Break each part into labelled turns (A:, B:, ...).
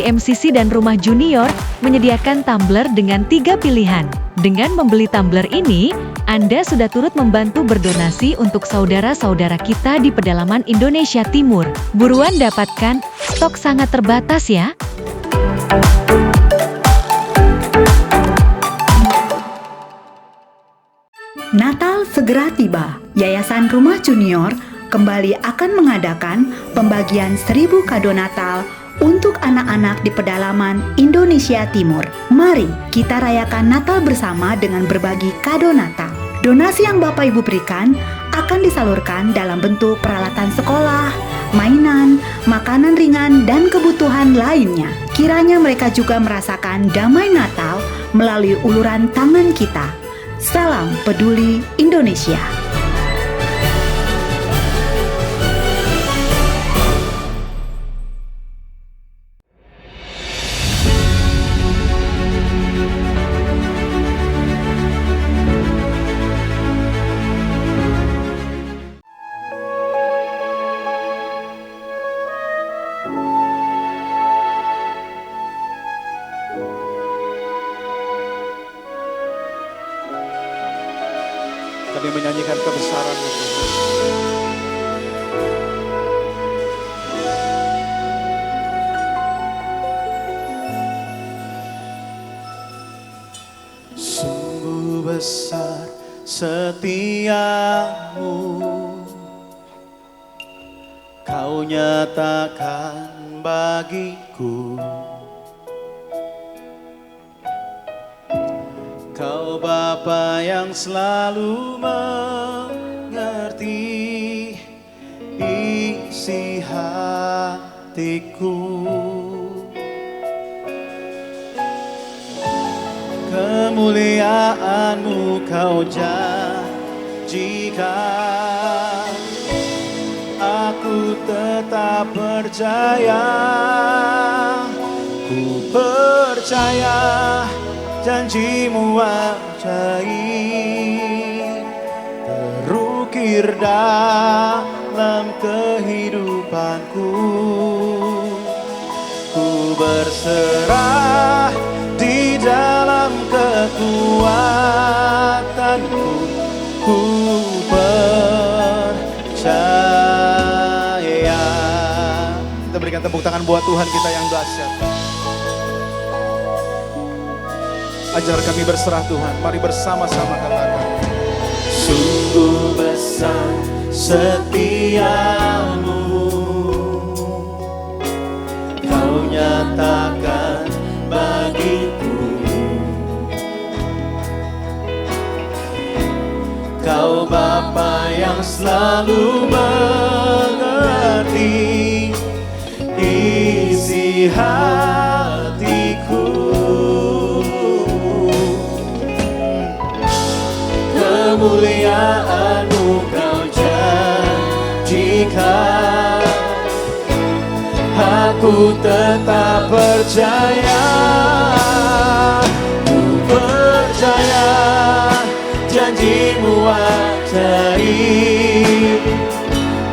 A: MCC dan Rumah Junior menyediakan tumbler dengan 3 pilihan. Dengan membeli tumbler ini, Anda sudah turut membantu berdonasi untuk saudara-saudara kita di pedalaman Indonesia Timur. Buruan dapatkan, stok sangat terbatas ya.
B: Natal segera tiba. Yayasan Rumah Junior kembali akan mengadakan pembagian 1000 kado Natal untuk anak-anak di pedalaman Indonesia Timur. Mari kita rayakan Natal bersama dengan berbagi kado Natal. Donasi yang Bapak Ibu berikan akan disalurkan dalam bentuk peralatan sekolah, mainan, makanan ringan, dan kebutuhan lainnya. Kiranya mereka juga merasakan damai Natal melalui uluran tangan kita. Salam peduli Indonesia.
C: Kami menyanyikan kebesaran-Mu, Tuhan. Sungguh besar setiamu, Kau nyatakan bagiku. Kau Bapa yang selalu mengerti isi hatiku. Kemuliaan-Mu Kau janjikan, aku tetap percaya. Ku percaya janji-Mu ajaib, terukir dalam kehidupanku. Ku berserah di dalam kekuatanku. Ku percaya. Kita berikan tepuk tangan buat Tuhan kita yang dahsyat. Ajar kami berserah, Tuhan. Mari bersama-sama katakan. Sungguh besar setiamu, Kau nyatakan bagiku. Kau Bapa yang selalu mengerti isi hatiku. Kemuliaan-Mu Kau janjikan, aku tetap percaya. Ku percaya janji-Mu ajaib,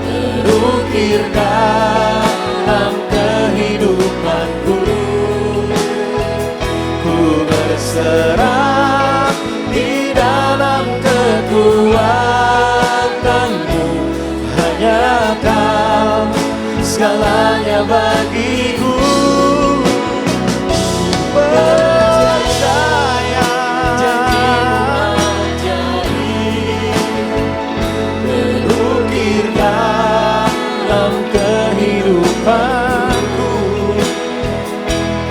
C: terukir dalam kehidupanku. Ku berserah di dalam kekuatan-Mu, hanya Kau segalanya bagiku. Percaya janji-Mu ajaib, terukir dalam kehidupanku.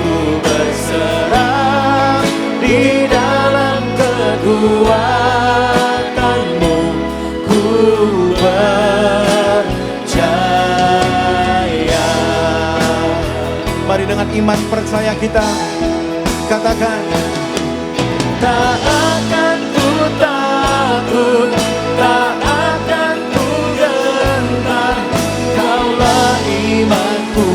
C: Ku berserah di dalam kekuatan-Mu, ku percaya. Mari dengan iman percaya kita katakan. Tak akan ku takut, tak akan ku gentar. Kaulah imanku,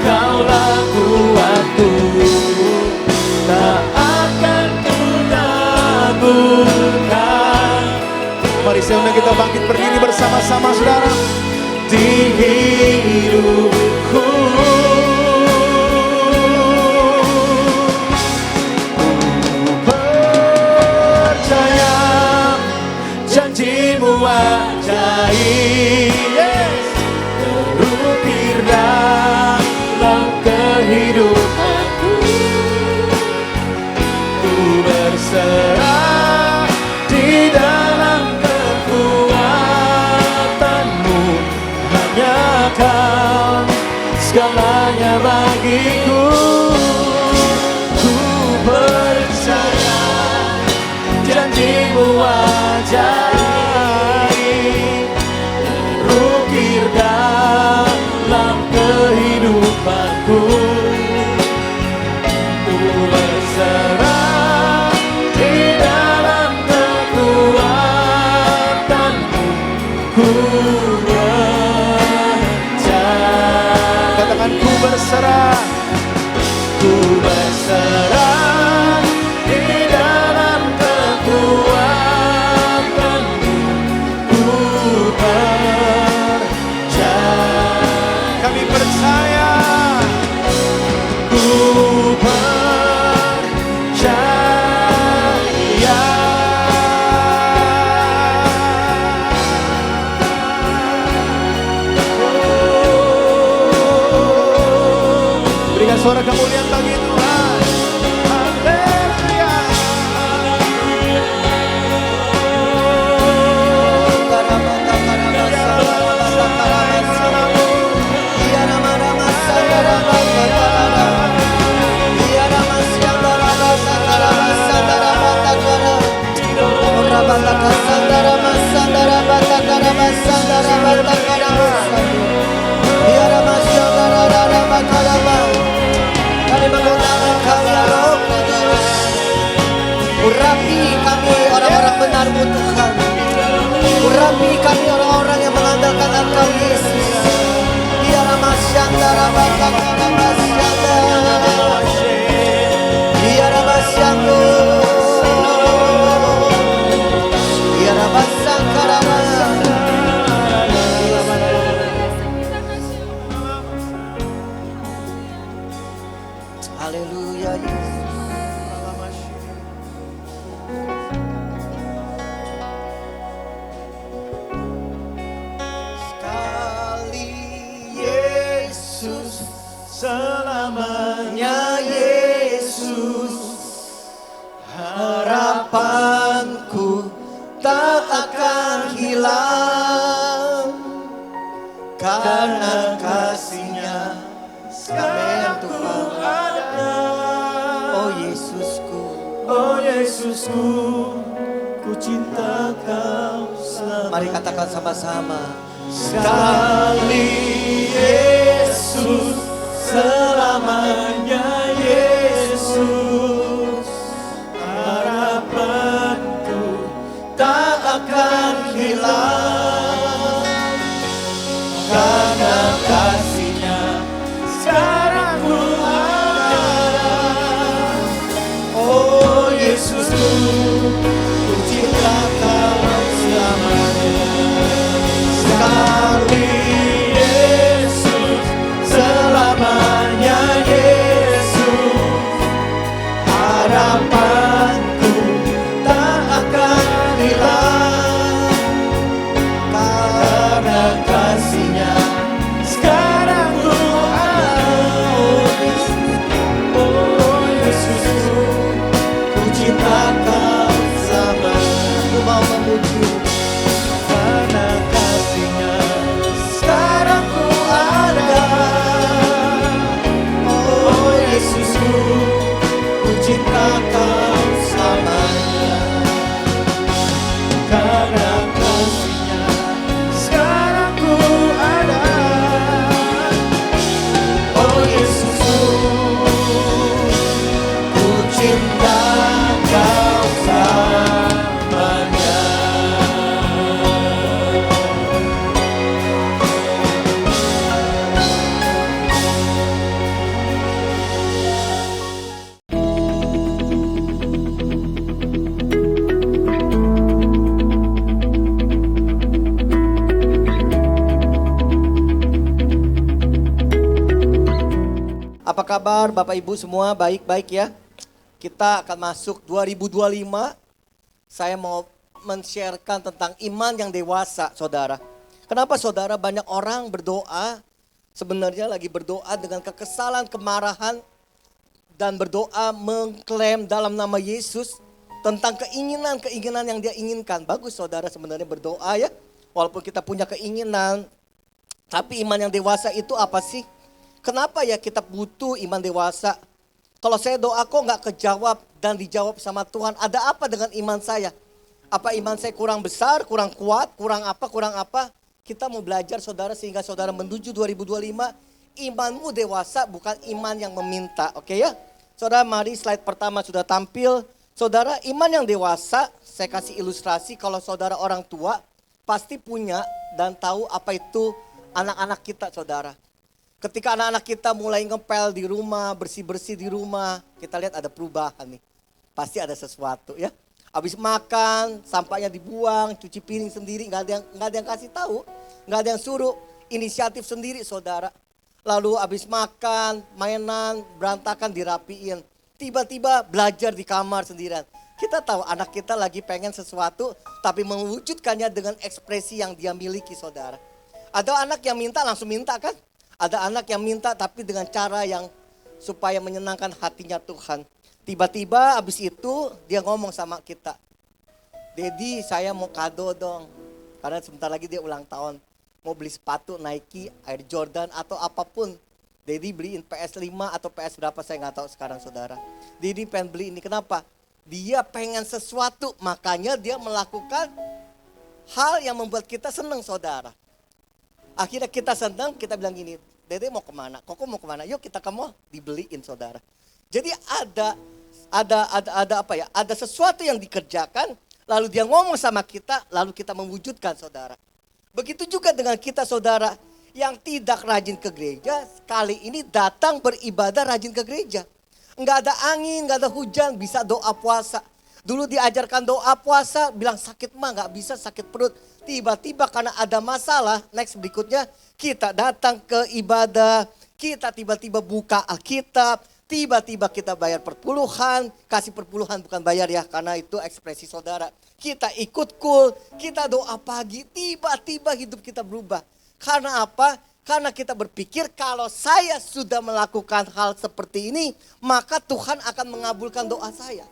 C: Kaulah kuatku. Tak akan ku takutkan. Mari semuanya kita bangkit berdiri bersama-sama, saudara. Di hidupku Kau segalanya bagiku. Ku percaya janjimu ajaib, ukir dalam kehidupanku. Ku berserah di dalam kekuatanmu. Ku percaya. Katakan ku berserah. Ku berserah di dalam kekuatanmu. Ku percaya. Kami percaya. Ku percaya. Berikan suara kemuliaan bagi Tuhan. Haleluya.
D: Kami menggunakan Kau ya Roh Kudus. Urapi kami orang-orang benar-Mu Tuhan. Urapi kami orang-orang yang mengandalkan Engkau Yesus. Ya Ramasyanda Rabaka Ramasyanda. Ya Ramasyanda. Ya Ramasangka Ramasangka. Haleluya Yesus. Sekali Yesus, selamanya Yesus. Harapanku tak akan hilang, karena kasih-Nya Amin Tuhan. Oh Yesusku,
C: Oh Yesusku, ku cinta Kau selamanya.
D: mari katakan sama-sama.
C: Sekali Yesus, selamanya Yesus. Harapanku tak akan hilang, karena kasih-Nya sekarang ku ada. Oh Yesusku, ku cinta Kau selamanya. Sekali Yesus, selamanya Yesus. Harapanku tak akan hilang, karena kasih-Nya sekarang ku ada. Oh Yesusku, ku cinta Kau selamanya.
D: Aku mau memuji.
C: Karena kasih-Nya sekarang ku ada. Oh Yesusku, ku cinta Kau selamanya. Karena kasih-Nya sekarang ku ada. Oh Yesusku, ku cinta Kau selamanya.
D: Apa kabar Bapak Ibu semua? Baik-baik ya. Kita akan masuk 2025. Saya mau men-sharekan tentang iman yang dewasa, saudara. Kenapa saudara banyak orang berdoa, sebenarnya lagi berdoa dengan kekesalan, kemarahan, dan berdoa mengklaim dalam nama Yesus tentang keinginan-keinginan yang dia inginkan. Bagus saudara sebenarnya berdoa ya. Walaupun kita punya keinginan, Tapi iman yang dewasa itu apa sih? Kenapa ya kita butuh iman dewasa? Kalau saya doa kok nggak kejawab dan dijawab sama Tuhan, ada apa dengan iman saya? Apa iman saya kurang besar, kurang kuat, kurang apa? Kita mau belajar saudara sehingga saudara menuju 2025, imanmu dewasa bukan iman yang meminta, oke ya? Saudara mari slide pertama sudah tampil. Saudara iman yang dewasa, saya kasih ilustrasi kalau saudara orang tua pasti punya dan tahu apa itu anak-anak kita saudara. Ketika anak-anak kita mulai ngepel di rumah, bersih-bersih di rumah, kita lihat ada perubahan nih. Pasti ada sesuatu ya. Habis makan, sampahnya dibuang, cuci piring sendiri, nggak ada yang kasih tahu, nggak ada yang suruh, inisiatif sendiri saudara. Lalu habis makan, mainan, berantakan dirapiin. Tiba-tiba belajar di kamar sendirian. Kita tahu anak kita lagi pengen sesuatu, tapi mewujudkannya dengan ekspresi yang dia miliki saudara. Ada anak yang minta langsung minta kan? Ada anak yang minta tapi dengan cara yang supaya menyenangkan hatinya Tuhan. Tiba-tiba habis itu dia ngomong sama kita. Dedi saya mau kado dong. Karena sebentar lagi dia ulang tahun. Mau beli sepatu Nike, Air Jordan atau apapun. Dedi beliin PS5 atau PS berapa saya nggak tahu sekarang saudara. Dedi pengen beli ini kenapa? Dia pengen sesuatu makanya dia melakukan hal yang membuat kita senang saudara. Akhirnya kita senang, kita bilang gini, Dede mau kemana? Koko mau kemana? Yuk kita ke mall, dibeliin saudara. Jadi ada apa ya? Ada sesuatu yang dikerjakan, lalu dia ngomong sama kita, lalu kita mewujudkan saudara. Begitu juga dengan kita saudara yang tidak rajin ke gereja, kali ini datang beribadah rajin ke gereja. Enggak ada angin, enggak ada hujan, bisa doa puasa. Dulu diajarkan doa puasa, bilang sakit mah enggak bisa, sakit perut. Tiba-tiba karena ada masalah, next berikutnya kita datang ke ibadah, kita tiba-tiba buka Alkitab, tiba-tiba kita bayar perpuluhan, kasih perpuluhan bukan bayar ya, karena itu ekspresi saudara. Kita ikut kul, kita doa pagi, tiba-tiba hidup kita berubah. Karena apa? Karena kita berpikir kalau saya sudah melakukan hal seperti ini, maka Tuhan akan mengabulkan doa saya.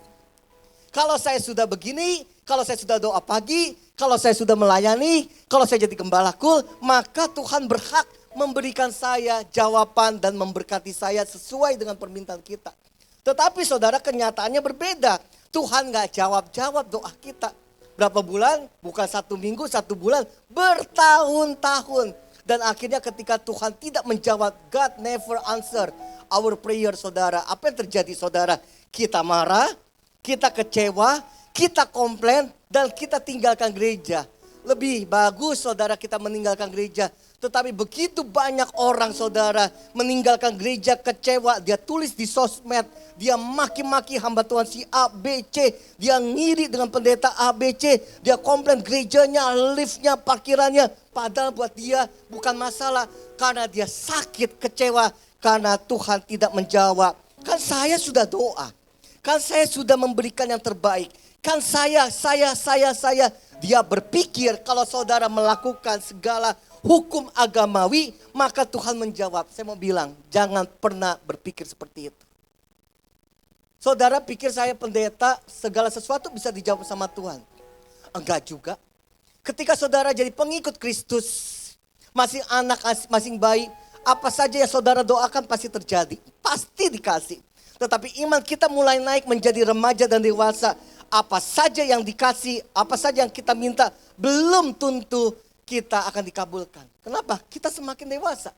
D: Kalau saya sudah begini, kalau saya sudah doa pagi, kalau saya sudah melayani, kalau saya jadi gembala kul, maka Tuhan berhak memberikan saya jawaban dan memberkati saya sesuai dengan permintaan kita. Tetapi saudara kenyataannya berbeda. Tuhan gak jawab-jawab doa kita. Berapa bulan? Bukan 1 minggu, 1 bulan, bertahun-tahun. Dan akhirnya ketika Tuhan tidak menjawab, God never answer our prayer saudara. Apa yang terjadi saudara? Kita marah, kita kecewa, kita komplain, dan kita tinggalkan gereja. Lebih bagus saudara kita meninggalkan gereja. Tetapi begitu banyak orang saudara meninggalkan gereja kecewa. Dia tulis di sosmed, dia maki-maki hamba Tuhan si A, B, C. Dia ngiri dengan pendeta A, B, C. Dia komplain gerejanya, liftnya, parkirannya. Padahal buat dia bukan masalah. Karena dia sakit, kecewa. Karena Tuhan tidak menjawab. Kan saya sudah doa. Kan saya sudah memberikan yang terbaik. Kan saya. Dia berpikir kalau saudara melakukan segala hukum agamawi, maka Tuhan menjawab. Saya mau bilang, jangan pernah berpikir seperti itu. Saudara pikir saya pendeta, segala sesuatu bisa dijawab sama Tuhan. Enggak juga. Ketika saudara jadi pengikut Kristus, masih anak, masing bayi, apa saja yang saudara doakan pasti terjadi. Pasti dikasih. Tetapi iman kita mulai naik menjadi remaja dan dewasa. Apa saja yang dikasih, apa saja yang kita minta, belum tentu kita akan dikabulkan. Kenapa? Kita semakin dewasa.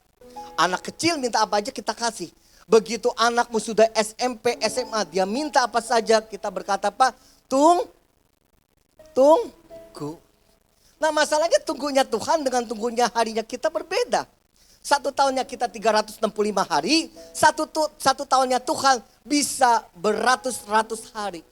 D: Anak kecil minta apa aja kita kasih. Begitu anakmu sudah SMP, SMA, dia minta apa saja, kita berkata apa? Tunggu. Nah masalahnya tunggunya Tuhan dengan tunggunya harinya kita berbeda. 1 tahunnya kita 365 hari, satu tahunnya Tuhan bisa beratus-ratus hari.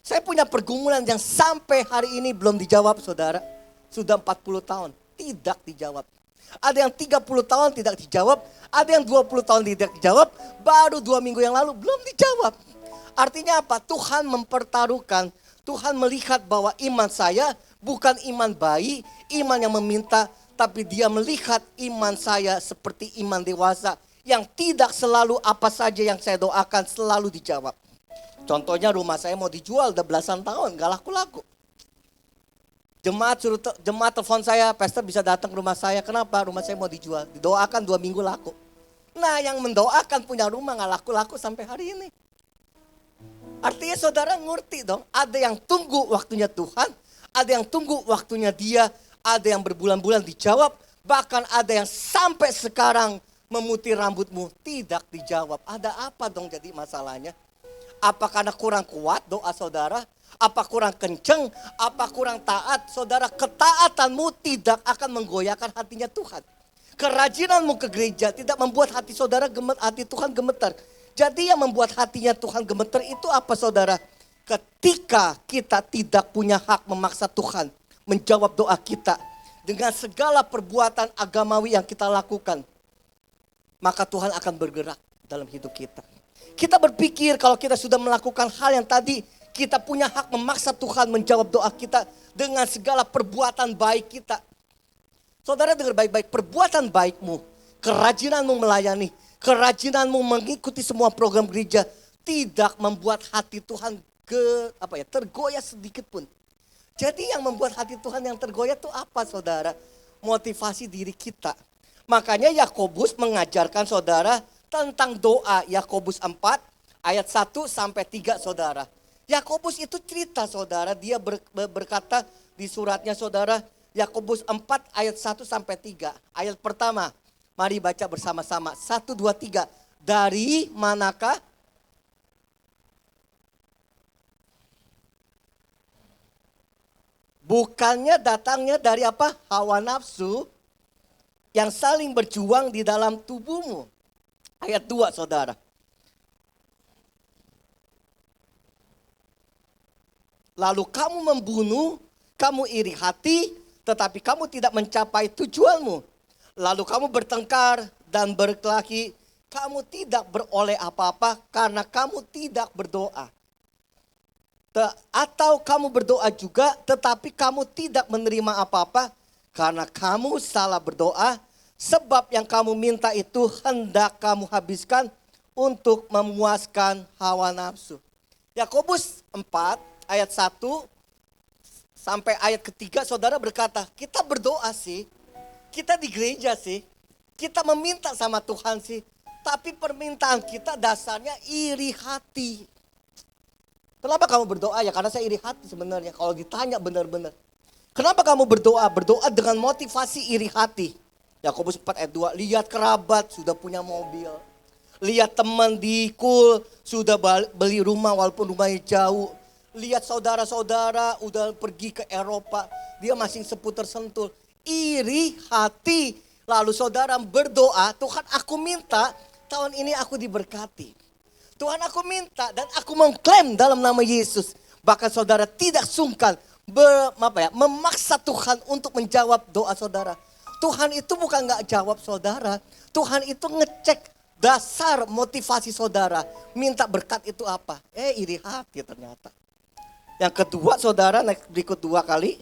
D: Saya punya pergumulan yang sampai hari ini belum dijawab saudara. Sudah 40 tahun, tidak dijawab. Ada yang 30 tahun tidak dijawab, ada yang 20 tahun tidak dijawab, baru 2 minggu yang lalu belum dijawab. Artinya apa? Tuhan mempertaruhkan, Tuhan melihat bahwa iman saya bukan iman bayi, iman yang meminta, tapi dia melihat iman saya seperti iman dewasa yang tidak selalu apa saja yang saya doakan selalu dijawab. Contohnya rumah saya mau dijual udah belasan tahun, gak laku-laku. Jemaat telepon saya, pastor bisa datang ke rumah saya. Kenapa? Rumah saya mau dijual. Didoakan 2 minggu laku. Nah, yang mendoakan punya rumah gak laku-laku sampai hari ini. Artinya saudara ngerti dong, ada yang tunggu waktunya Tuhan, ada yang tunggu waktunya dia, ada yang berbulan-bulan dijawab, bahkan ada yang sampai sekarang memutih rambutmu tidak dijawab. Ada apa dong jadi masalahnya? Apa karena kurang kuat doa saudara? Apa kurang kenceng? Apa kurang taat? Saudara, ketaatanmu tidak akan menggoyahkan hatinya Tuhan. Kerajinanmu ke gereja tidak membuat hati saudara hati Tuhan gemetar. Jadi yang membuat hatinya Tuhan gemetar itu apa saudara? Ketika kita tidak punya hak memaksa Tuhan menjawab doa kita dengan segala perbuatan agamawi yang kita lakukan, maka Tuhan akan bergerak dalam hidup kita. Kita berpikir kalau kita sudah melakukan hal yang tadi, kita punya hak memaksa Tuhan menjawab doa kita dengan segala perbuatan baik kita. Saudara dengar baik-baik, perbuatan baikmu, kerajinanmu melayani, kerajinanmu mengikuti semua program gereja tidak membuat hati Tuhan tergoyah sedikit pun. Jadi yang membuat hati Tuhan yang tergoyah itu apa saudara? Motivasi diri kita. Makanya Yakobus mengajarkan saudara tentang doa. Yakobus 4 ayat 1 sampai 3 saudara. Yakobus itu cerita saudara, dia berkata di suratnya saudara, Yakobus 4 ayat 1 sampai 3. Ayat pertama, mari baca bersama-sama. 1, 2, 3. Dari manakah? Bukannya datangnya dari apa? Hawa nafsu yang saling berjuang di dalam tubuhmu. Ayat 2 saudara. Lalu kamu membunuh, kamu iri hati, tetapi kamu tidak mencapai tujuanmu. Lalu kamu bertengkar dan berkelahi, kamu tidak beroleh apa-apa karena kamu tidak berdoa. Atau kamu berdoa juga tetapi kamu tidak menerima apa-apa karena kamu salah berdoa, sebab yang kamu minta itu hendak kamu habiskan untuk memuaskan hawa nafsu. Yakobus 4 ayat 1 sampai ayat ketiga saudara berkata, kita berdoa sih, kita di gereja sih, kita meminta sama Tuhan sih, tapi permintaan kita dasarnya iri hati. Kenapa kamu berdoa? Ya karena saya iri hati sebenarnya, kalau ditanya benar-benar. Kenapa kamu berdoa? Berdoa dengan motivasi iri hati. Yakobus 4 ayat 2, lihat kerabat sudah punya mobil. Lihat teman di Kul sudah beli rumah walaupun rumahnya jauh. Lihat saudara-saudara udah pergi ke Eropa, dia masih seputar sentul. Iri hati. Lalu saudara berdoa, Tuhan aku minta tahun ini aku diberkati. Tuhan aku minta dan aku mengklaim dalam nama Yesus. Bahkan saudara tidak sungkan memaksa Tuhan untuk menjawab doa saudara. Tuhan itu bukan gak jawab saudara. Tuhan itu ngecek dasar motivasi saudara. Minta berkat itu apa? Iri hati ternyata. Yang kedua saudara, berikut 2 kali.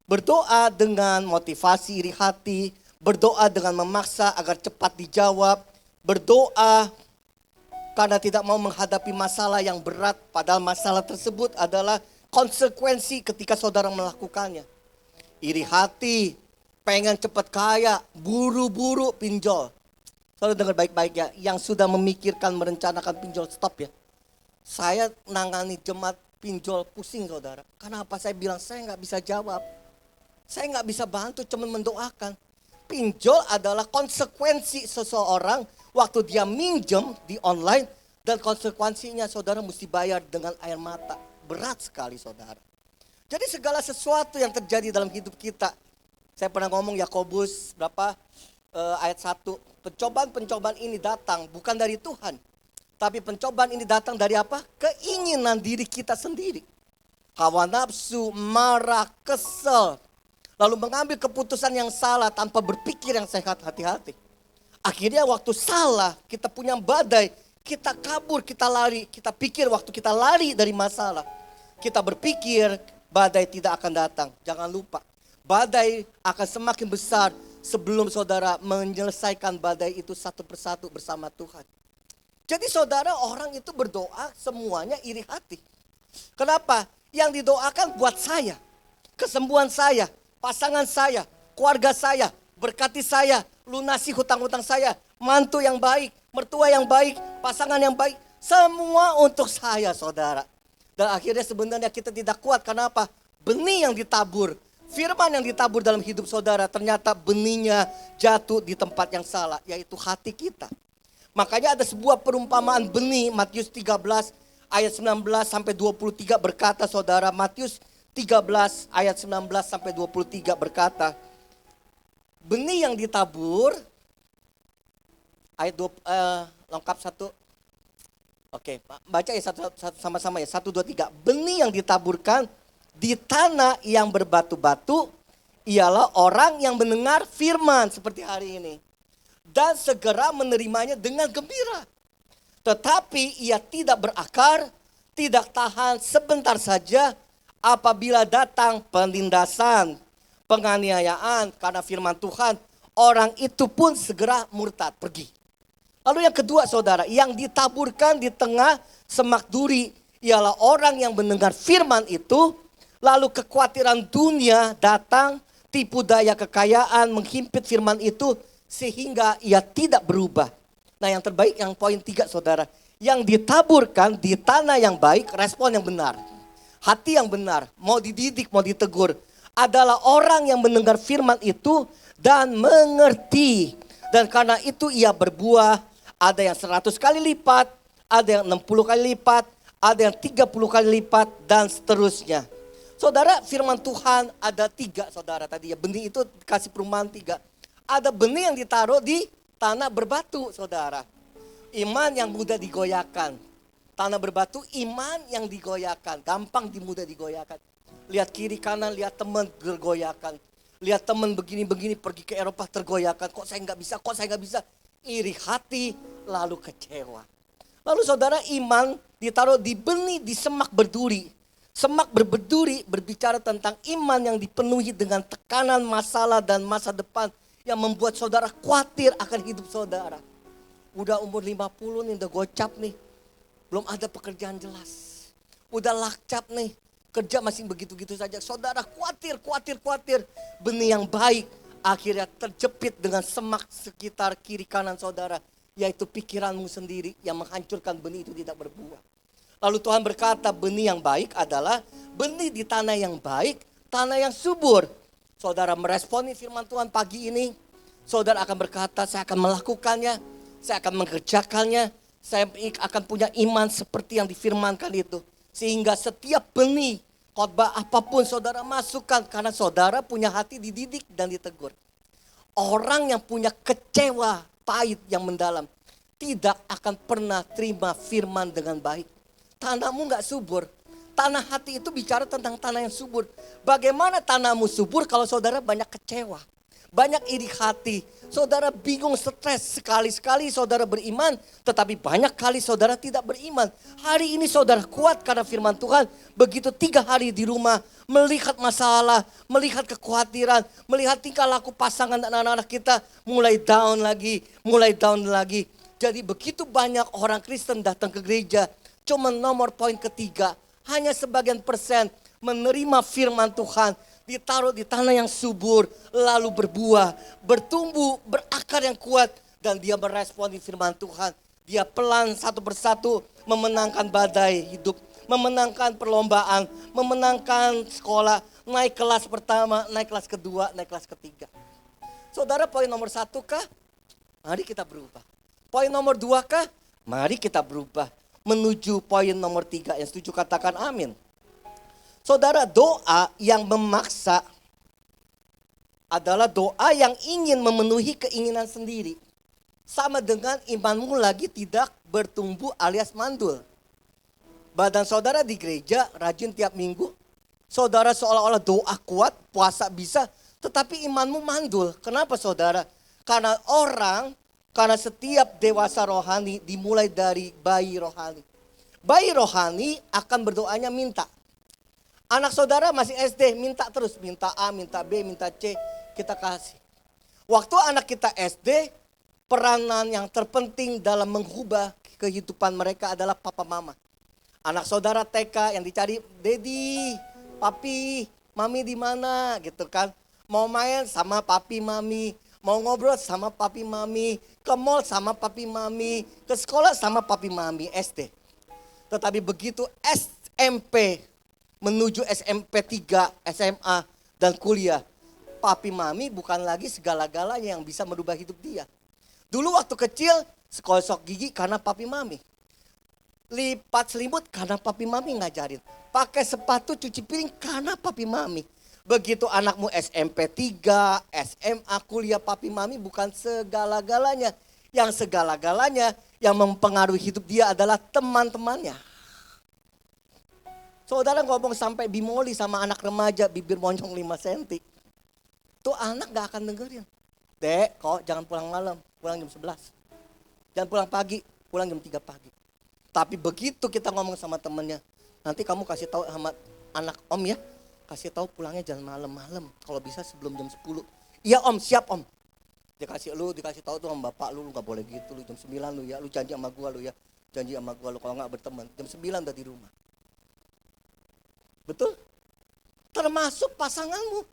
D: Berdoa dengan motivasi iri hati. Berdoa dengan memaksa agar cepat dijawab. Berdoa karena tidak mau menghadapi masalah yang berat. Padahal masalah tersebut adalah konsekuensi ketika saudara melakukannya. Iri hati, pengen cepat kaya, buru-buru pinjol. Saudara dengar baik-baik ya, yang sudah memikirkan merencanakan pinjol stop ya. Saya nangani jemaat pinjol pusing saudara. Kenapa saya bilang saya nggak bisa jawab. Saya nggak bisa bantu, cuma mendoakan. Pinjol adalah konsekuensi seseorang waktu dia minjem di online. Dan konsekuensinya saudara mesti bayar dengan air mata. Berat sekali saudara. Jadi segala sesuatu yang terjadi dalam hidup kita. Saya pernah ngomong Yakobus ayat 1. Pencobaan-pencobaan ini datang bukan dari Tuhan. Tapi pencobaan ini datang dari apa? Keinginan diri kita sendiri. Hawa nafsu, marah, kesel. Lalu mengambil keputusan yang salah tanpa berpikir yang sehat, hati-hati. Akhirnya waktu salah, kita punya badai. Kita kabur, kita lari. Kita pikir waktu kita lari dari masalah. Kita berpikir badai tidak akan datang. Jangan lupa, badai akan semakin besar sebelum saudara menyelesaikan badai itu satu persatu bersama Tuhan. Jadi saudara, orang itu berdoa semuanya iri hati. Kenapa? Yang didoakan buat saya. kesembuhan saya, pasangan saya, keluarga saya, berkati saya, lunasi hutang-hutang saya, mantu yang baik, mertua yang baik, pasangan yang baik, semua untuk saya saudara. Dan akhirnya sebenarnya kita tidak kuat, kenapa? Benih yang ditabur, firman yang ditabur dalam hidup saudara, ternyata benihnya jatuh di tempat yang salah, yaitu hati kita. Makanya ada sebuah perumpamaan benih, Matius 13 ayat 19 sampai 23 berkata saudara, Matius 13 ayat 19 sampai 23 berkata, benih yang ditabur, ayat lengkap satu. Oke, baca ya satu sama-sama ya, 1, 2, 3. Benih yang ditaburkan di tanah yang berbatu-batu ialah orang yang mendengar firman seperti hari ini. Dan segera menerimanya dengan gembira. Tetapi ia tidak berakar, tidak tahan sebentar saja apabila datang penindasan, penganiayaan karena firman Tuhan, orang itu pun segera murtad, pergi. Lalu yang kedua saudara, yang ditaburkan di tengah semak duri ialah orang yang mendengar firman itu, lalu kekhawatiran dunia datang, tipu daya kekayaan menghimpit firman itu sehingga ia tidak berubah. Nah yang terbaik yang poin 3 saudara, yang ditaburkan di tanah yang baik, respon yang benar. Hati yang benar, mau dididik, mau ditegur, adalah orang yang mendengar firman itu dan mengerti. Dan karena itu ia berbuah, ada yang 100 kali lipat, ada yang 60 kali lipat, ada yang 30 kali lipat, dan seterusnya. Saudara, firman Tuhan ada 3 saudara tadi ya, benih itu kasih perumahan 3. Ada benih yang ditaruh di tanah berbatu saudara. Iman yang mudah digoyahkan. Tanah berbatu, iman yang digoyahkan. Gampang mudah digoyahkan. Lihat kiri kanan, lihat teman tergoyahkan. Lihat teman begini-begini pergi ke Eropa tergoyahkan. Kok saya nggak bisa, kok saya nggak bisa. Iri hati lalu kecewa. Lalu saudara, iman ditaruh di benih di semak berduri. Semak berberduri berbicara tentang iman yang dipenuhi dengan tekanan masalah dan masa depan. Yang membuat saudara khawatir akan hidup saudara. Udah umur 50 nih, udah gocap nih. Belum ada pekerjaan jelas. Udah lakcap nih, kerja masih begitu-gitu saja. Saudara khawatir. Benih yang baik akhirnya terjepit dengan semak sekitar kiri kanan saudara. Yaitu pikiranmu sendiri yang menghancurkan benih itu tidak berbuah. Lalu Tuhan berkata benih yang baik adalah benih di tanah yang baik, tanah yang subur. Saudara meresponi firman Tuhan pagi ini, saudara akan berkata, saya akan melakukannya, saya akan mengerjakannya, saya akan punya iman seperti yang difirmankan itu. Sehingga setiap benih, khotbah apapun saudara masukkan, karena saudara punya hati dididik dan ditegur. Orang yang punya kecewa, pahit yang mendalam, tidak akan pernah terima firman dengan baik. Tanahmu gak subur. Tanah hati itu bicara tentang tanah yang subur. Bagaimana tanahmu subur kalau saudara banyak kecewa, banyak iri hati. Saudara bingung, stres, sekali-sekali saudara beriman, tetapi banyak kali saudara tidak beriman. Hari ini saudara kuat karena firman Tuhan. Begitu 3 hari di rumah, melihat masalah, melihat kekhawatiran, melihat tingkah laku pasangan dan anak-anak kita mulai down lagi. Jadi begitu banyak orang Kristen datang ke gereja, cuma nomor poin ketiga, hanya sebagian persen menerima firman Tuhan, ditaruh di tanah yang subur, lalu berbuah, bertumbuh, berakar yang kuat, dan dia meresponi firman Tuhan. Dia pelan satu persatu memenangkan badai hidup, memenangkan perlombaan, memenangkan sekolah, naik kelas pertama, naik kelas kedua, naik kelas ketiga. Saudara, poin nomor 1 kah? Mari kita berubah. Poin nomor 2 kah? Mari kita berubah. Menuju poin nomor 3, yang setuju katakan amin. Saudara, doa yang memaksa adalah doa yang ingin memenuhi keinginan sendiri. Sama dengan imanmu lagi tidak bertumbuh alias mandul. Badan saudara di gereja rajin tiap minggu. Saudara seolah-olah doa kuat, puasa bisa, tetapi imanmu mandul. Kenapa saudara? Karena setiap dewasa rohani dimulai dari bayi rohani. Bayi rohani akan berdoanya minta. Anak saudara masih SD, minta terus. Minta A, minta B, minta C, kita kasih. Waktu anak kita SD, peranan yang terpenting dalam mengubah kehidupan mereka adalah papa mama. Anak saudara TK yang dicari, Dedi, Papi, mami di mana gitu kan. Mau main sama papi mami, mau ngobrol sama papi mami, ke mall sama papi mami, ke sekolah sama papi mami SD. Tetapi begitu SMP menuju SMP 3, SMA dan kuliah, papi mami bukan lagi segala-galanya yang bisa merubah hidup dia. Dulu waktu kecil sekosok gigi karena papi mami. Lipat selimut karena papi mami ngajarin. Pakai sepatu cuci piring karena papi mami. Begitu anakmu SMP 3, SMA, kuliah, papi mami bukan segala-galanya. Yang segala-galanya yang mempengaruhi hidup dia adalah teman-temannya. Saudara ngomong sampai bimoli sama anak remaja bibir monjong 5 cm. Tuh anak gak akan dengerin. Dek, kok jangan pulang malam, pulang jam 11. Jangan pulang pagi, pulang jam 3 pagi. Tapi begitu kita ngomong sama temennya, nanti kamu kasih tahu sama anak om ya, kasih tahu pulangnya jangan malam-malam, kalau bisa sebelum jam 10. Iya om, siap om. Dikasih tahu tuh sama bapak lu gak boleh gitu, lu jam 9 lu ya, lu janji sama gua lu ya, janji sama gua lu kalau gak berteman, jam 9 udah di rumah. Betul? Termasuk pasanganmu.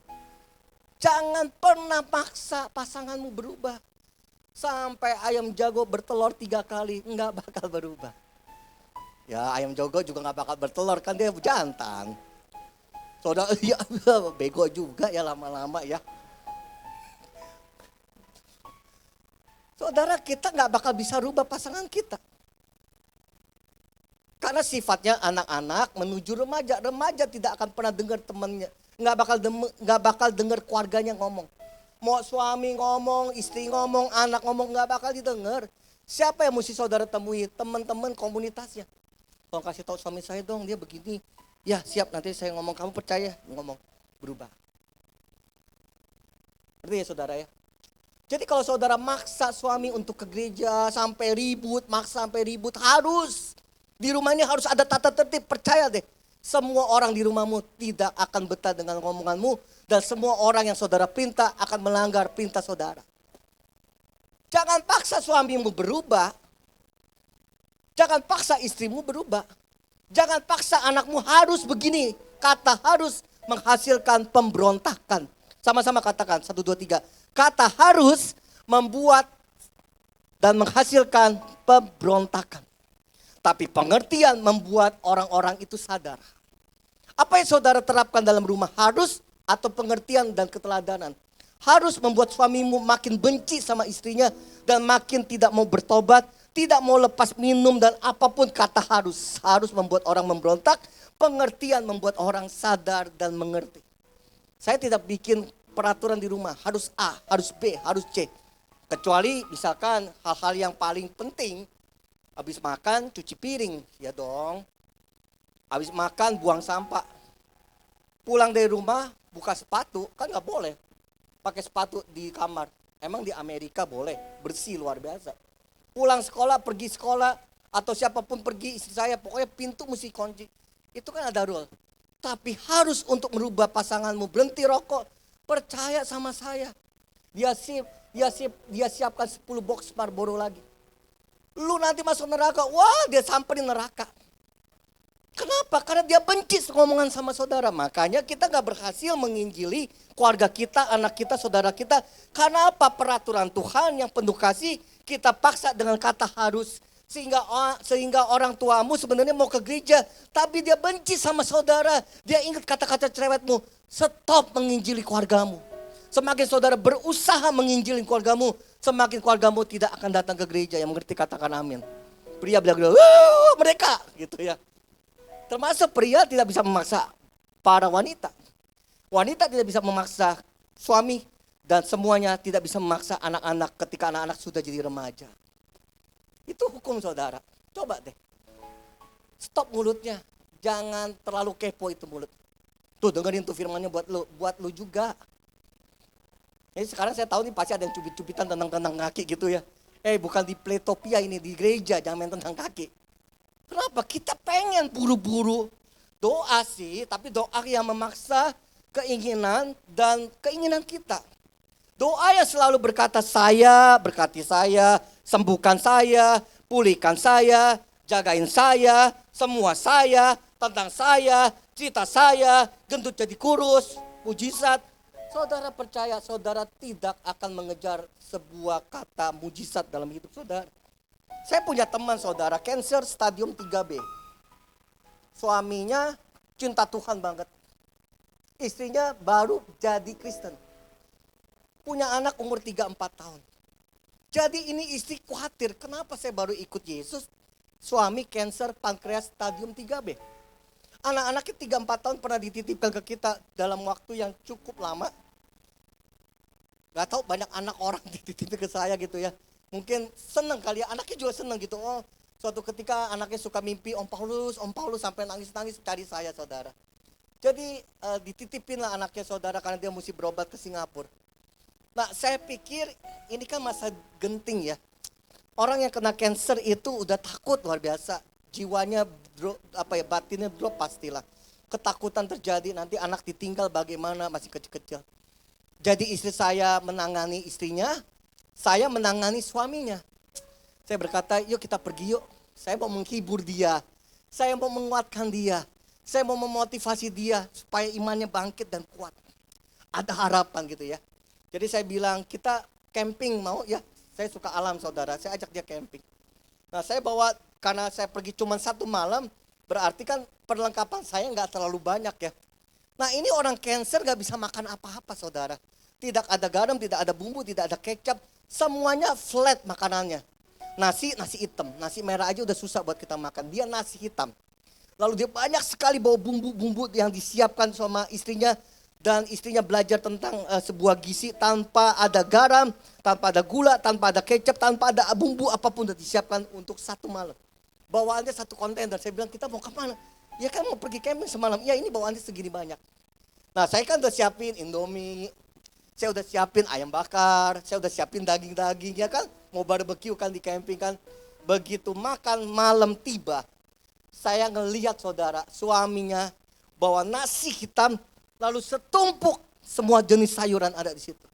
D: Jangan pernah paksa pasanganmu berubah. Sampai ayam jago bertelur 3 kali, nggak bakal berubah. Ya ayam jago juga nggak bakal bertelur, kan dia jantan. Saudara, ya bego juga ya lama-lama ya. Saudara, kita nggak bakal bisa rubah pasangan kita. Karena sifatnya anak-anak menuju remaja. Remaja tidak akan pernah dengar temannya. Nggak bakal dengar keluarganya ngomong. Mau suami ngomong, istri ngomong, anak ngomong, nggak bakal didengar. Siapa yang mesti saudara temui? Teman-teman komunitasnya. Kalau kasih tahu suami saya dong, dia begini. Ya siap, nanti saya ngomong, kamu percaya? Ngomong, berubah. Ngerti ya saudara ya? Jadi kalau saudara maksa suami untuk ke gereja sampai ribut, harus. Di rumah ini harus ada tata tertib, percaya deh. Semua orang di rumahmu tidak akan betah dengan ngomonganmu. Dan semua orang yang saudara perintah akan melanggar perintah saudara. Jangan paksa suamimu berubah. Jangan paksa istrimu berubah. Jangan paksa anakmu harus begini. Kata harus menghasilkan pemberontakan. Sama-sama katakan, 1, 2, 3. Kata harus membuat dan menghasilkan pemberontakan. Tapi pengertian membuat orang-orang itu sadar. Apa yang saudara terapkan dalam rumah? Harus atau pengertian dan keteladanan? Harus membuat suamimu makin benci sama istrinya dan makin tidak mau bertobat, tidak mau lepas minum dan apapun kata harus. Harus membuat orang memberontak, pengertian membuat orang sadar dan mengerti. Saya tidak bikin peraturan di rumah, harus A, harus B, harus C. Kecuali misalkan hal-hal yang paling penting. Habis makan cuci piring, ya dong. Habis makan buang sampah. Pulang dari rumah buka sepatu, kan gak boleh. Pakai sepatu di kamar. Emang di Amerika boleh, bersih luar biasa. Pulang sekolah, pergi sekolah, atau siapapun pergi, istri saya pokoknya pintu mesti kunci. Itu kan ada rule. Tapi harus untuk merubah pasanganmu, berhenti rokok. Percaya sama saya. Dia siapkan 10 box Marlboro lagi. Lu nanti masuk neraka, wah dia samperin neraka. Kenapa? Karena dia benci ngomongan sama saudara. Makanya kita gak berhasil menginjili keluarga kita, anak kita, saudara kita. Karena apa? Peraturan Tuhan yang penuh kasih kita paksa dengan kata harus. Sehingga orang tuamu sebenarnya mau ke gereja. Tapi dia benci sama saudara. Dia ingat kata-kata cerewetmu. Stop menginjili keluargamu. Semakin saudara berusaha menginjili keluargamu, semakin keluargamu tidak akan datang ke gereja. Yang mengerti katakan amin. Pria bilang, mereka gitu ya. Termasuk pria tidak bisa memaksa para wanita. Wanita tidak bisa memaksa suami. Dan semuanya tidak bisa memaksa anak-anak ketika anak-anak sudah jadi remaja. Itu hukum saudara. Coba deh. Stop mulutnya. Jangan terlalu kepo itu mulut. Tuh dengerin tuh firmannya buat lu juga. Jadi sekarang saya tahu nih pasti ada yang cubit-cubitan tentang kaki gitu ya. Bukan di Pletopia ini, di gereja jangan main tentang kaki. Kenapa? Kita pengen buru-buru doa sih, tapi doa yang memaksa keinginan dan keinginan kita. Doa yang selalu berkata saya, berkati saya, sembuhkan saya, pulihkan saya, jagain saya, semua saya, tentang saya, cerita saya, gendut jadi kurus, mujizat. Saudara percaya saudara tidak akan mengejar sebuah kata mujizat dalam hidup saudara. Saya punya teman saudara, cancer stadium 3B. Suaminya cinta Tuhan banget. Istrinya baru jadi Kristen. Punya anak umur 3-4 tahun. Jadi ini istri khawatir, kenapa saya baru ikut Yesus? Suami cancer pankreas stadium 3B. Anak-anaknya 3-4 tahun pernah dititipkan ke kita dalam waktu yang cukup lama. Gak tahu banyak anak orang dititipkan ke saya gitu ya. Mungkin seneng kali ya, anaknya juga seneng gitu. Oh, suatu ketika anaknya suka mimpi Om Paulus sampai nangis-nangis cari saya saudara. Jadi dititipin lah anaknya saudara karena dia mesti berobat ke Singapura. Nah saya pikir ini kan masa genting ya. Orang yang kena cancer itu udah takut luar biasa. Jiwanya drop, batinnya drop pastilah. Ketakutan terjadi, nanti anak ditinggal bagaimana, masih kecil-kecil. Jadi istri saya menangani istrinya, saya menangani suaminya. Saya berkata, yuk kita pergi yuk. Saya mau menghibur dia, saya mau menguatkan dia, saya mau memotivasi dia supaya imannya bangkit dan kuat. Ada harapan gitu ya. Jadi saya bilang, kita camping mau ya. Saya suka alam saudara, saya ajak dia camping. Nah saya bawa, karena saya pergi cuma 1 malam, berarti kan perlengkapan saya nggak terlalu banyak ya. Nah ini orang cancer nggak bisa makan apa-apa saudara. Tidak ada garam, tidak ada bumbu, tidak ada kecap. Semuanya flat makanannya. Nasi hitam, nasi merah aja udah susah buat kita makan. Dia nasi hitam. Lalu dia banyak sekali bawa bumbu-bumbu yang disiapkan sama istrinya. Dan istrinya belajar tentang sebuah gizi tanpa ada garam, tanpa ada gula, tanpa ada kecap, tanpa ada bumbu apapun udah disiapkan untuk 1 malam. Bawaannya 1 kontainer. Saya bilang kita mau kemana? Ya kan mau pergi camping semalam. Ya ini bawaannya segini banyak. Nah saya kan udah siapin Indomie. Saya udah siapin ayam bakar. Saya udah siapin daging-daging ya kan. Mau barbecue kan di camping kan. Begitu makan malam tiba. Saya ngelihat saudara suaminya bawa nasi hitam. Lalu setumpuk semua jenis sayuran ada di situ.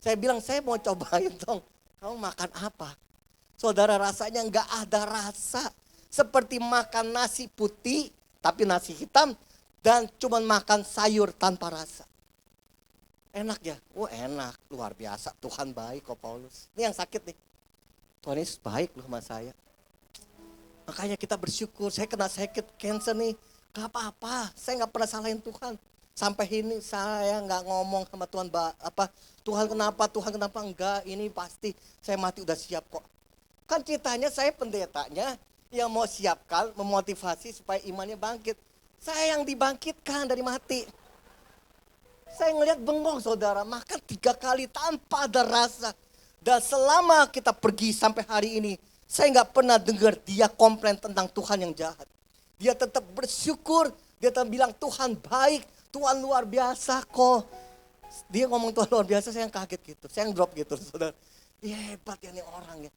D: Saya bilang saya mau cobain dong. Kamu makan apa? Saudara rasanya nggak ada rasa. Seperti makan nasi putih tapi nasi hitam. Dan cuma makan sayur tanpa rasa. Enak ya? Oh enak, luar biasa. Tuhan baik kok Paulus. Ini yang sakit nih. Tuhan Yesus baik loh sama saya. Makanya kita bersyukur. Saya kena sakit cancer nih. Gak apa-apa, saya gak pernah salahin Tuhan. Sampai ini saya nggak ngomong sama Tuhan, Tuhan kenapa, enggak, ini pasti saya mati udah siap kok. Kan ceritanya saya pendetanya yang mau siapkan, memotivasi supaya imannya bangkit. Saya yang dibangkitkan dari mati. Saya ngelihat bengong saudara, makan 3 kali tanpa ada rasa. Dan selama kita pergi sampai hari ini, saya nggak pernah dengar dia komplain tentang Tuhan yang jahat. Dia tetap bersyukur, dia tetap bilang Tuhan baik. Tuhan luar biasa kok. Dia ngomong Tuhan luar biasa, saya yang kaget gitu. Saya yang drop gitu saudara. Ya hebat ya nih orang ya.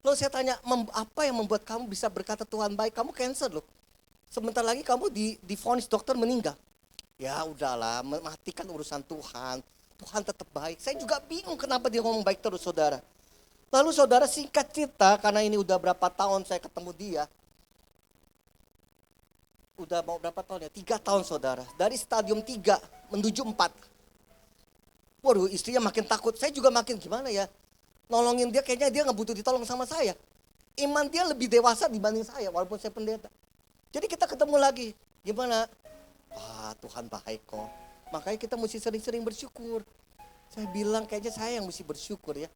D: Lalu saya tanya, apa yang membuat kamu bisa berkata Tuhan baik? Kamu cancer loh. Sebentar lagi kamu divonis dokter meninggal. Ya udahlah, matikan urusan Tuhan. Tuhan tetap baik. Saya juga bingung kenapa dia ngomong baik terus saudara. Lalu saudara singkat cerita, karena ini udah berapa tahun saya ketemu dia. Udah mau berapa tahun ya? 3 tahun saudara. Dari stadium 3 menuju 4. Waduh istrinya makin takut. Saya juga makin gimana ya. Nolongin dia kayaknya dia gak butuh ditolong sama saya. Iman dia lebih dewasa dibanding saya walaupun saya pendeta. Jadi kita ketemu lagi. Gimana? Wah Tuhan baik kok. Makanya kita mesti sering-sering bersyukur. Saya bilang kayaknya saya yang mesti bersyukur ya.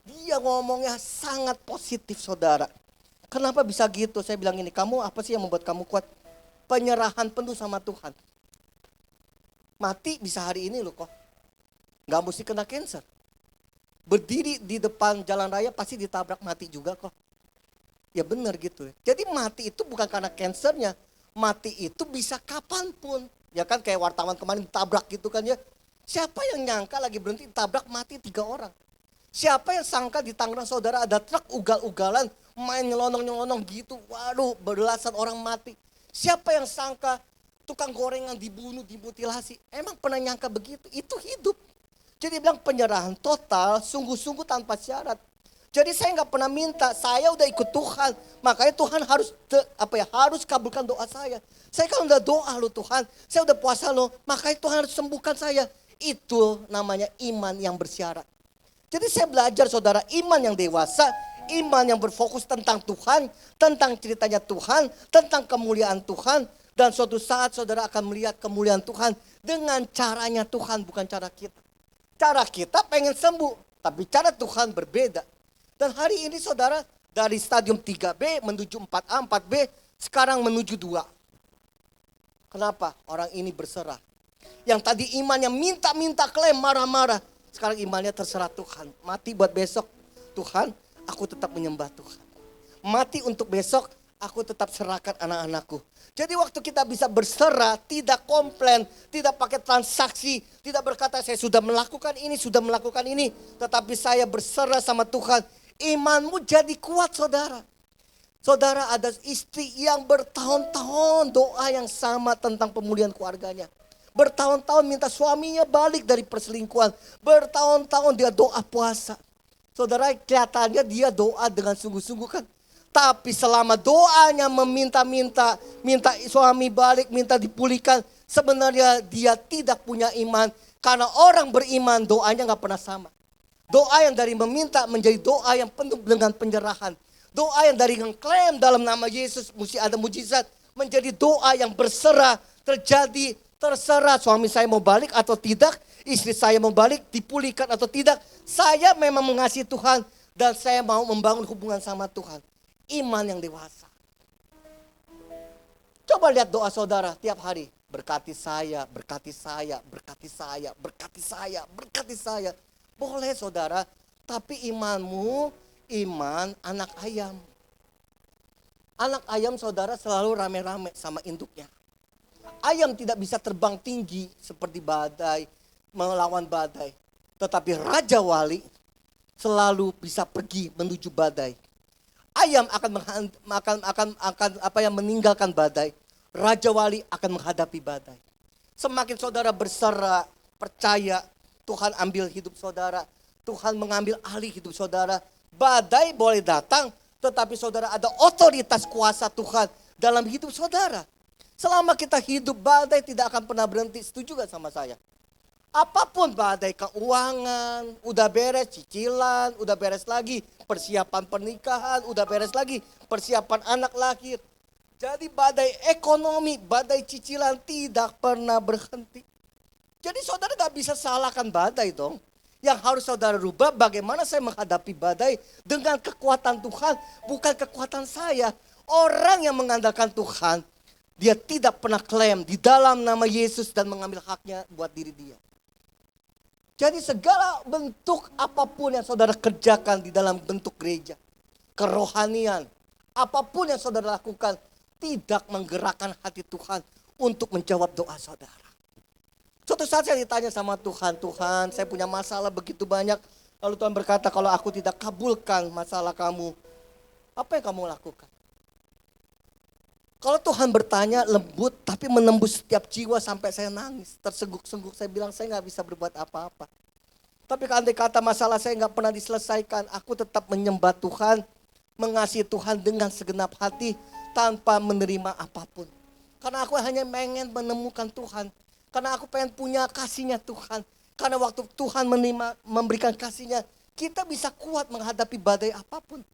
D: Dia ngomongnya sangat positif saudara. Kenapa bisa gitu? Saya bilang ini, kamu apa sih yang membuat kamu kuat? Penyerahan penuh sama Tuhan. Mati bisa hari ini loh kok. Gak mesti kena cancer. Berdiri di depan jalan raya pasti ditabrak mati juga kok. Ya benar gitu. Jadi mati itu bukan karena cancernya. Mati itu bisa kapanpun. Ya kan kayak wartawan kemarin ditabrak gitu kan ya. Siapa yang nyangka lagi berhenti ditabrak mati 3 orang. Siapa yang sangka di Tangerang saudara ada truk ugal-ugalan. Main nyelonong-nyelonong gitu. Waduh belasan orang mati. Siapa yang sangka tukang gorengan dibunuh, dimutilasi. Emang pernah nyangka begitu? Itu hidup. Jadi bilang penyerahan total, sungguh-sungguh tanpa syarat. Jadi saya nggak pernah minta, saya udah ikut Tuhan. Makanya Tuhan harus harus kabulkan doa saya. Saya kan udah doa loh Tuhan, saya udah puasa loh, makanya Tuhan harus sembuhkan saya. Itu namanya iman yang bersyarat. Jadi saya belajar saudara, iman yang dewasa, iman yang berfokus tentang Tuhan, tentang ceritanya Tuhan, tentang kemuliaan Tuhan. Dan suatu saat saudara akan melihat kemuliaan Tuhan dengan caranya Tuhan, bukan cara kita. Cara kita pengen sembuh, tapi cara Tuhan berbeda. Dan hari ini saudara, dari stadium 3B menuju 4A, 4B, sekarang menuju 2. Kenapa? Orang ini berserah. Yang tadi imannya minta-minta klaim, marah-marah. Sekarang imannya terserah Tuhan. Mati buat besok, Tuhan, aku tetap menyembah Tuhan. Mati untuk besok, aku tetap serahkan anak-anakku. Jadi waktu kita bisa berserah, tidak komplain, tidak pakai transaksi, tidak berkata saya sudah melakukan ini, sudah melakukan ini. Tetapi saya berserah sama Tuhan. Imanmu jadi kuat saudara. Saudara ada istri yang bertahun-tahun doa yang sama tentang pemulihan keluarganya. Bertahun-tahun minta suaminya balik dari perselingkuhan. Bertahun-tahun dia doa puasa. Saudara kelihatannya dia doa dengan sungguh-sungguh kan. Tapi selama doanya meminta-minta, minta suami balik, minta dipulihkan. Sebenarnya dia tidak punya iman. Karena orang beriman doanya gak pernah sama. Doa yang dari meminta menjadi doa yang penuh dengan penyerahan. Doa yang dari mengklaim dalam nama Yesus mesti ada mujizat. Menjadi doa yang berserah terjadi. Terserah suami saya mau balik atau tidak. Istri saya mau balik dipulihkan atau tidak. Saya memang mengasihi Tuhan. Dan saya mau membangun hubungan sama Tuhan. Iman yang dewasa. Coba lihat doa saudara tiap hari. Berkati saya, berkati saya, berkati saya, berkati saya, berkati saya. Boleh saudara, tapi imanmu iman anak ayam. Anak ayam saudara selalu rame-rame sama induknya. Ayam tidak bisa terbang tinggi seperti badai, melawan badai. Tetapi Raja Wali selalu bisa pergi menuju badai. Ayam akan meninggalkan badai. Raja Wali akan menghadapi badai. Semakin saudara berserah, percaya, Tuhan ambil hidup saudara. Tuhan mengambil alih hidup saudara. Badai boleh datang, tetapi saudara ada otoritas kuasa Tuhan dalam hidup saudara. Selama kita hidup, badai tidak akan pernah berhenti. Setuju gak sama saya? Apapun badai keuangan, udah beres cicilan, udah beres lagi persiapan pernikahan, udah beres lagi persiapan anak lahir. Jadi badai ekonomi, badai cicilan tidak pernah berhenti. Jadi saudara gak bisa salahkan badai dong. Yang harus saudara rubah bagaimana saya menghadapi badai dengan kekuatan Tuhan, bukan kekuatan saya. Orang yang mengandalkan Tuhan, dia tidak pernah klaim di dalam nama Yesus dan mengambil haknya buat diri dia. Jadi segala bentuk apapun yang saudara kerjakan di dalam bentuk gereja, kerohanian, apapun yang saudara lakukan tidak menggerakkan hati Tuhan untuk menjawab doa saudara. Suatu saat saya ditanya sama Tuhan, Tuhan saya punya masalah begitu banyak. Lalu Tuhan berkata kalau aku tidak kabulkan masalah kamu, apa yang kamu lakukan? Kalau Tuhan bertanya lembut tapi menembus setiap jiwa sampai saya nangis. Tersengguk-sengguk saya bilang saya gak bisa berbuat apa-apa. Tapi andai kata masalah saya gak pernah diselesaikan, aku tetap menyembah Tuhan, mengasihi Tuhan dengan segenap hati tanpa menerima apapun. Karena aku hanya pengen menemukan Tuhan. Karena aku pengen punya kasihnya Tuhan. Karena waktu Tuhan memberikan kasihnya, kita bisa kuat menghadapi badai apapun.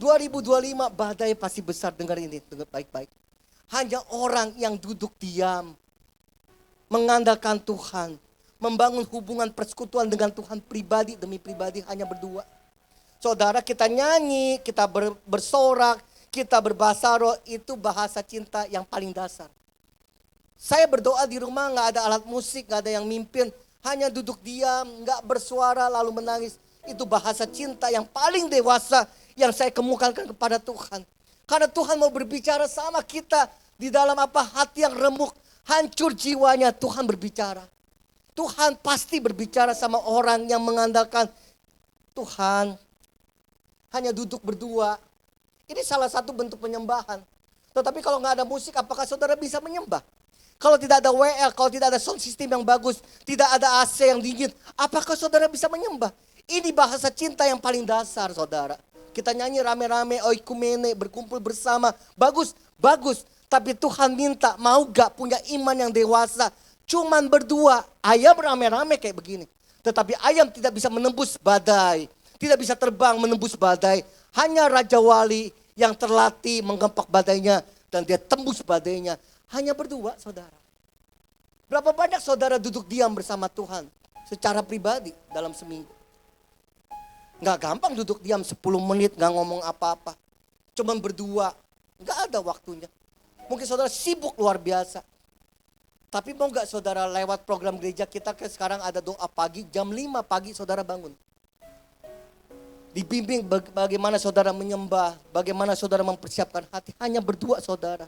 D: 2025 badai pasti besar, dengar ini, dengar baik-baik. Hanya orang yang duduk diam, mengandalkan Tuhan, membangun hubungan persekutuan dengan Tuhan pribadi demi pribadi hanya berdua. Saudara kita nyanyi, kita bersorak, kita berbahasa roh, itu bahasa cinta yang paling dasar. Saya berdoa di rumah gak ada alat musik, gak ada yang mimpin. Hanya duduk diam, gak bersuara lalu menangis. Itu bahasa cinta yang paling dewasa yang saya kemukakan kepada Tuhan. Karena Tuhan mau berbicara sama kita di dalam hati yang remuk, hancur jiwanya, Tuhan berbicara. Tuhan pasti berbicara sama orang yang mengandalkan Tuhan. Hanya duduk berdua. Ini salah satu bentuk penyembahan. Tetapi kalau gak ada musik, apakah saudara bisa menyembah? Kalau tidak ada WL, kalau tidak ada sound system yang bagus, tidak ada AC yang dingin, apakah saudara bisa menyembah? Ini bahasa cinta yang paling dasar, saudara. Kita nyanyi rame-rame, oikumene, berkumpul bersama. Bagus, bagus. Tapi Tuhan minta, mau gak punya iman yang dewasa? Cuman berdua, ayam rame-rame kayak begini. Tetapi ayam tidak bisa menembus badai. Tidak bisa terbang menembus badai. Hanya Raja Wali yang terlatih menggempak badainya. Dan dia tembus badainya. Hanya berdua, saudara. Berapa banyak saudara duduk diam bersama Tuhan secara pribadi dalam seminggu? Gak gampang duduk diam 10 menit gak ngomong apa-apa. Cuman berdua, gak ada waktunya. Mungkin saudara sibuk luar biasa. Tapi mau gak saudara lewat program gereja kita sekarang ada doa pagi, jam 5 pagi saudara bangun. Dibimbing bagaimana saudara menyembah, bagaimana saudara mempersiapkan hati. Hanya berdua saudara.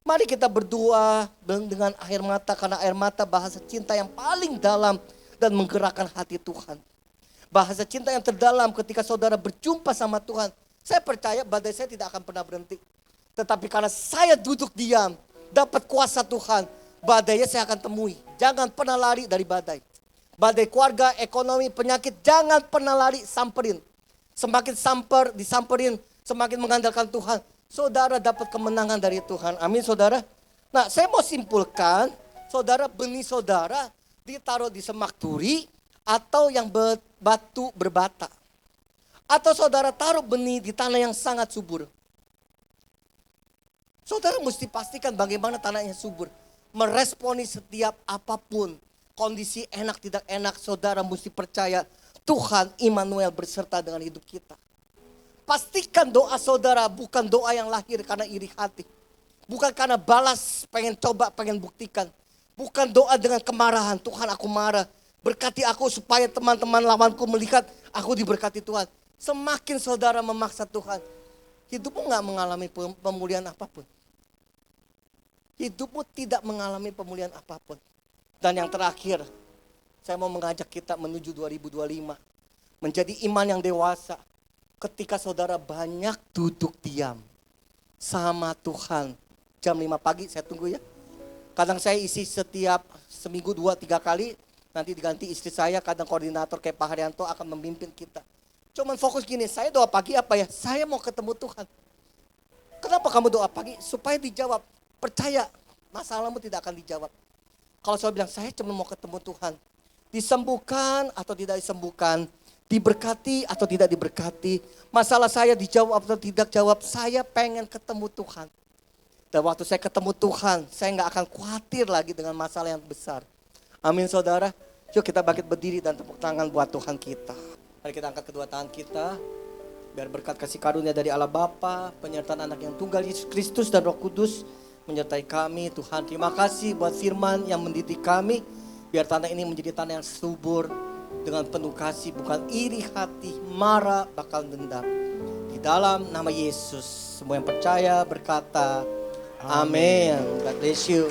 D: Mari kita berdoa dengan air mata, karena air mata bahasa cinta yang paling dalam dan menggerakkan hati Tuhan. Bahasa cinta yang terdalam ketika saudara berjumpa sama Tuhan. Saya percaya badai saya tidak akan pernah berhenti. Tetapi karena saya duduk diam, dapat kuasa Tuhan, badainya saya akan temui. Jangan pernah lari dari badai. Badai keluarga, ekonomi, penyakit, jangan pernah lari, samperin. Semakin disamperin, semakin mengandalkan Tuhan. Saudara dapat kemenangan dari Tuhan. Amin saudara. Nah saya mau simpulkan, saudara benih saudara ditaruh di semak duri atau yang batu berbata. Atau saudara taruh benih di tanah yang sangat subur. Saudara mesti pastikan bagaimana tanahnya subur. Meresponi setiap apapun. Kondisi enak tidak enak, saudara mesti percaya Tuhan Immanuel berserta dengan hidup kita. Pastikan doa saudara bukan doa yang lahir karena iri hati. Bukan karena balas, pengen coba, pengen buktikan. Bukan doa dengan kemarahan, Tuhan aku marah. Berkati aku supaya teman-teman lawanku melihat aku diberkati Tuhan. Semakin saudara memaksa Tuhan, hidupmu gak mengalami pemulihan apapun. Hidupmu tidak mengalami pemulihan apapun. Dan yang terakhir, saya mau mengajak kita menuju 2025. Menjadi iman yang dewasa. Ketika saudara banyak duduk diam sama Tuhan. Jam 5 pagi saya tunggu ya. Kadang saya isi setiap seminggu 2-3 kali. Nanti diganti istri saya, kadang koordinator kayak Pak Haryanto akan memimpin kita. Cuman fokus gini, saya doa pagi apa ya? Saya mau ketemu Tuhan. Kenapa kamu doa pagi? Supaya dijawab. Percaya, masalahmu tidak akan dijawab. Kalau saya bilang, saya cuma mau ketemu Tuhan. Disembuhkan atau tidak disembuhkan. Diberkati atau tidak diberkati. Masalah saya dijawab atau tidak jawab. Saya pengen ketemu Tuhan. Dan waktu saya ketemu Tuhan, saya gak akan khawatir lagi dengan masalah yang besar. Amin saudara. Yuk kita bangkit berdiri dan tepuk tangan buat Tuhan kita. Mari kita angkat kedua tangan kita. Biar berkat kasih karunia dari Allah Bapa, penyertaan anak yang tunggal Yesus Kristus dan Roh Kudus menyertai kami. Tuhan terima kasih buat firman yang mendidik kami. Biar tanah ini menjadi tanah yang subur. Dengan penuh kasih, bukan iri hati, marah, bakal dendam. Di dalam nama Yesus, semua yang percaya berkata, Amin. God bless you.